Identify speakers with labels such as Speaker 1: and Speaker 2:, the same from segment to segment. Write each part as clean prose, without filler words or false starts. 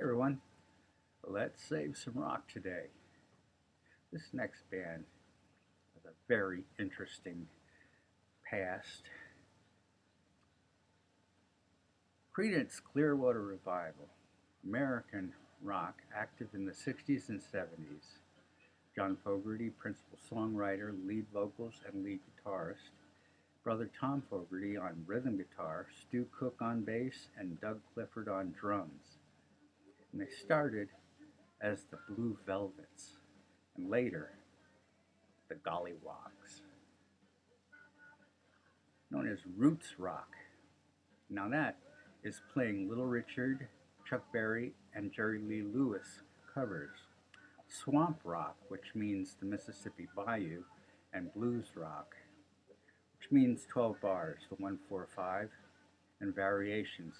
Speaker 1: Hey everyone, let's save some rock today. This next band has a very interesting past. Creedence Clearwater Revival, American rock active in the 60s and 70s. John Fogerty, principal songwriter, lead vocals, and lead guitarist. Brother Tom Fogerty on rhythm guitar, Stu Cook on bass, and Doug Clifford on drums. And they started as the Blue Velvets, and later the Gollywogs, known as roots rock. Now that is playing Little Richard, Chuck Berry, and Jerry Lee Lewis covers. Swamp rock, which means the Mississippi Bayou, and blues rock, which means 12 bars, the 1-4-5, and variations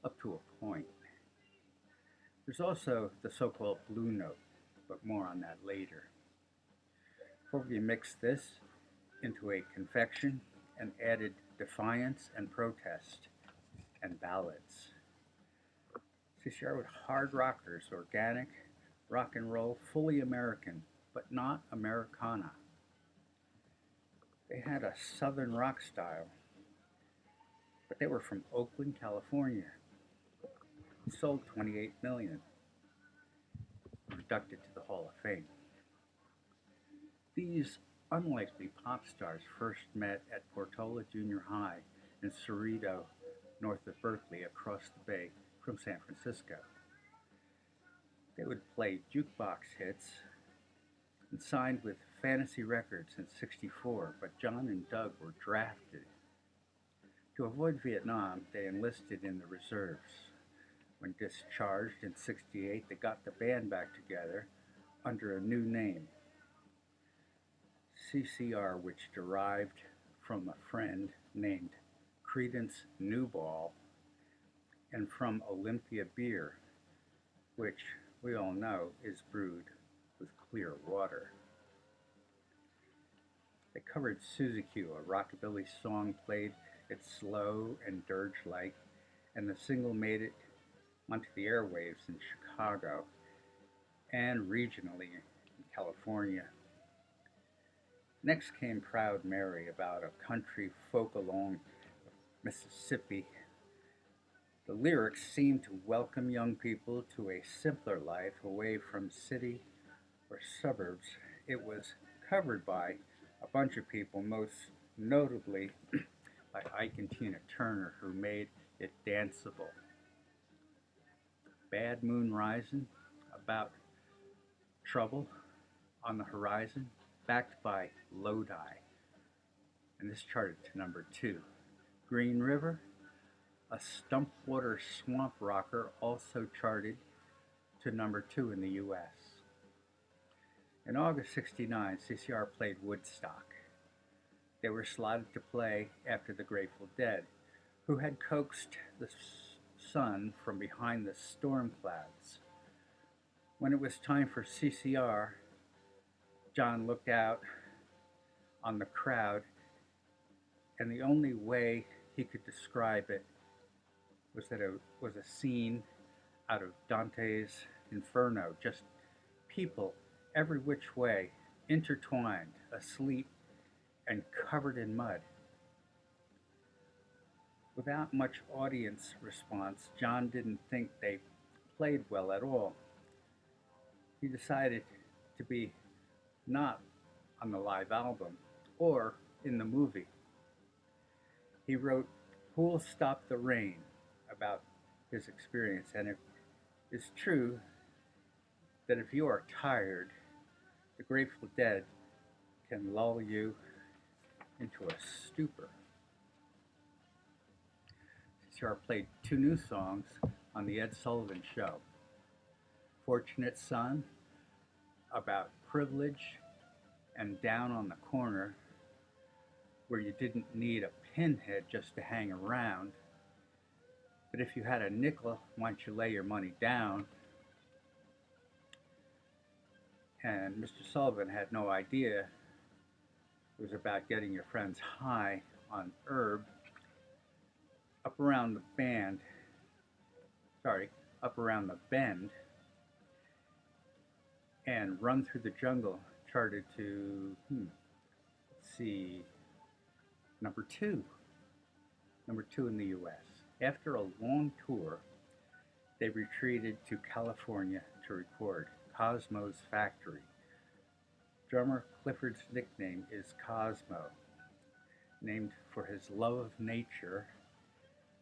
Speaker 1: up to a point. There's also the so-called blue note, but more on that later. Fogerty mixed this into a confection and added defiance and protest and ballads. CCR with hard rockers, organic, rock and roll, fully American, but not Americana. They had a southern rock style, but they were from Oakland, California. Sold 28 million, inducted to the Hall of Fame. These unlikely pop stars first met at Portola Junior High in Cerrito, north of Berkeley, across the bay from San Francisco. They would play jukebox hits and signed with Fantasy Records in '64, but John and Doug were drafted. To avoid Vietnam, they enlisted in the reserves. When discharged in '68, they got the band back together under a new name, CCR, which derived from a friend named Creedence Newball and from Olympia beer, which we all know is brewed with clear water. They covered Suzy Q, a rockabilly song played it slow and dirge-like, and the single made it onto the airwaves in Chicago and regionally in California. Next came Proud Mary, about a country folk along Mississippi. The lyrics seemed to welcome young people to a simpler life away from city or suburbs. It was covered by a bunch of people, most notably by Ike and Tina Turner, who made it danceable. Bad Moon Rising, about trouble on the horizon, backed by Lodi, and this charted to number 2. Green River, a Stumpwater swamp rocker, also charted to number 2 in the US. In August '69, CCR played Woodstock. They were slotted to play after the Grateful Dead, who had coaxed the sun from behind the storm clouds. When it was time for CCR, John looked out on the crowd, and the only way he could describe it was that it was a scene out of Dante's Inferno, just people every which way, intertwined, asleep, and covered in mud. Without much audience response, John didn't think they played well at all. He decided to be not on the live album or in the movie. He wrote Who'll Stop the Rain about his experience, and it is true that if you are tired, the Grateful Dead can lull you into a stupor. CCR played 2 new songs on The Ed Sullivan Show. Fortunate Son, about privilege, and Down on the Corner, where you didn't need a pinhead just to hang around, but if you had a nickel, why don't you lay your money down? And Mr. Sullivan had no idea it was about getting your friends high on herb. Up around the band, sorry, Up Around the Bend, and Run Through the Jungle charted to, let's see, number two, number two in the US. After a long tour, they retreated to California to record Cosmo's Factory. Drummer Clifford's nickname is Cosmo, named for his love of nature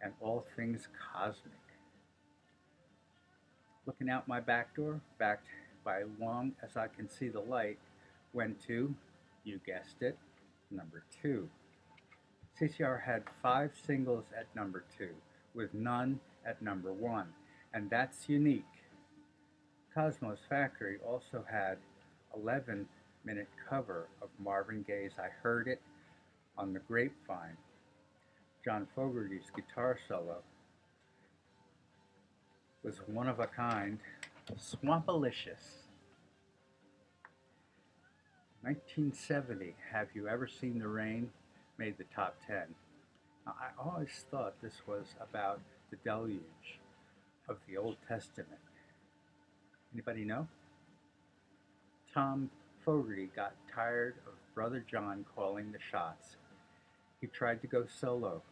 Speaker 1: and all things cosmic. Looking out my back door, backed by long as I can see the light, went to, you guessed it, number two. CCR had 5 singles at number 2, with none at number 1, and that's unique. Cosmo's Factory also had 11-minute cover of Marvin Gaye's I Heard It on the Grapevine. John Fogerty's guitar solo was one of a kind, swampalicious. 1970, Have You Ever Seen the Rain made the top 10. Now, I always thought this was about the deluge of the Old Testament. Anybody know? Tom Fogerty got tired of Brother John calling the shots. He tried to go solo.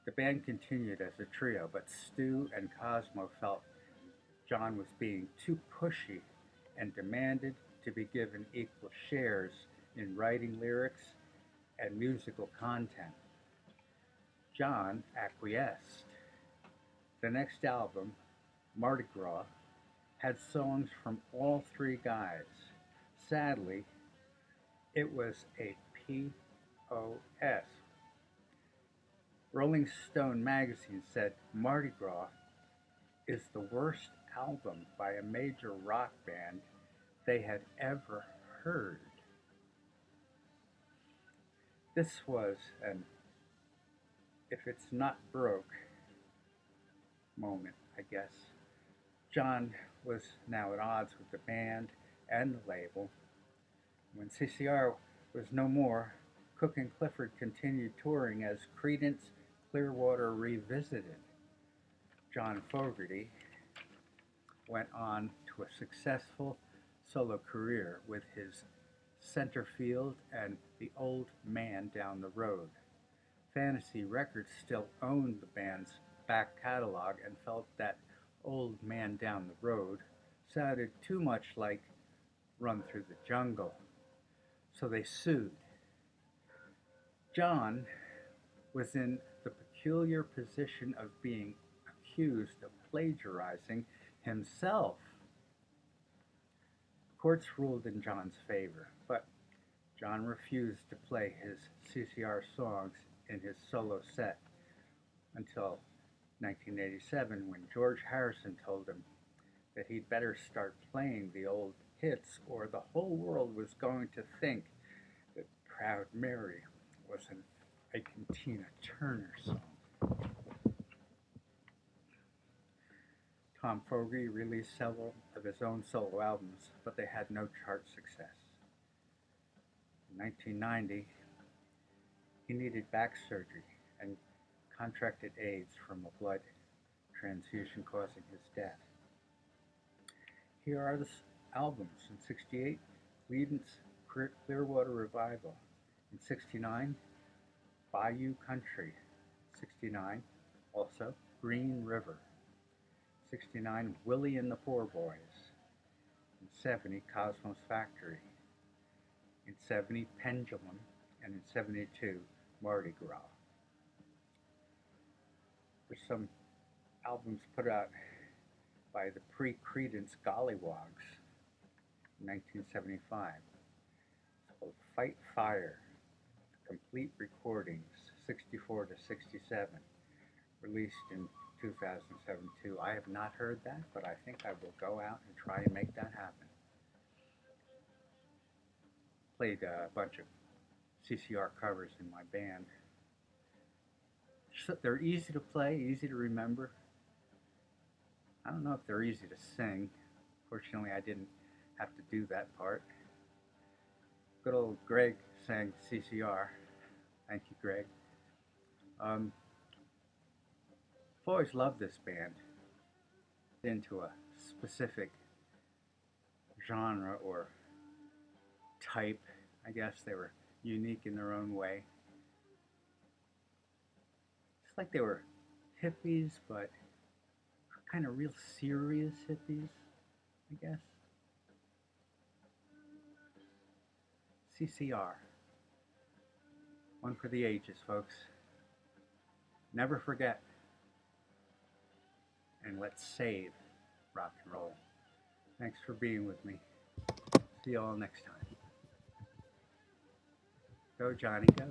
Speaker 1: The band continued as a trio, but Stu and Cosmo felt John was being too pushy and demanded to be given equal shares in writing lyrics and musical content. John acquiesced. The next album, Mardi Gras, had songs from all 3 guys. Sadly, it was a POS. Rolling Stone magazine said Mardi Gras is the worst album by a major rock band they had ever heard. This was an if it's not broke moment, I guess. John was now at odds with the band and the label. When CCR was no more, Cook and Clifford continued touring as Creedence Clearwater Revisited. John Fogerty went on to a successful solo career with his Centerfield and The Old Man Down the Road. Fantasy Records still owned the band's back catalog and felt that Old Man Down the Road sounded too much like Run Through the Jungle, so they sued. John was in the peculiar position of being accused of plagiarizing himself. Courts ruled in John's favor, but John refused to play his CCR songs in his solo set until 1987, when George Harrison told him that he'd better start playing the old hits or the whole world was going to think that Proud Mary was an Ike and Tina Turner song. Tom Fogerty released several of his own solo albums, but they had no chart success. In 1990, he needed back surgery and contracted AIDS from a blood transfusion causing his death. Here are the albums. In 68, Creedence Clearwater Revival. In 69, Bayou Country. 69, also Green River. 69, Willie and the Poor Boys. In 70, Cosmo's Factory. In 70, Pendulum. And in 72, Mardi Gras. There's some albums put out by the pre-Creedence Gollywogs in 1975. It's called Fight Fire, Complete Recordings, 64 to 67, released in 2007 too. I have not heard that, but I think I will go out and try and make that happen. Played a bunch of CCR covers in my band. So they're easy to play, easy to remember. I don't know if they're easy to sing. Fortunately, I didn't have to do that part. Good old Greg sang CCR. Thank you, Greg. I've always loved this band. into a specific genre or type. I guess they were unique in their own way. It's like they were hippies, but kind of real serious hippies, I guess. CCR. One for the ages, folks. Never forget. And let's save rock and roll. Thanks for being with me. See you all next time. Go, Johnny, go.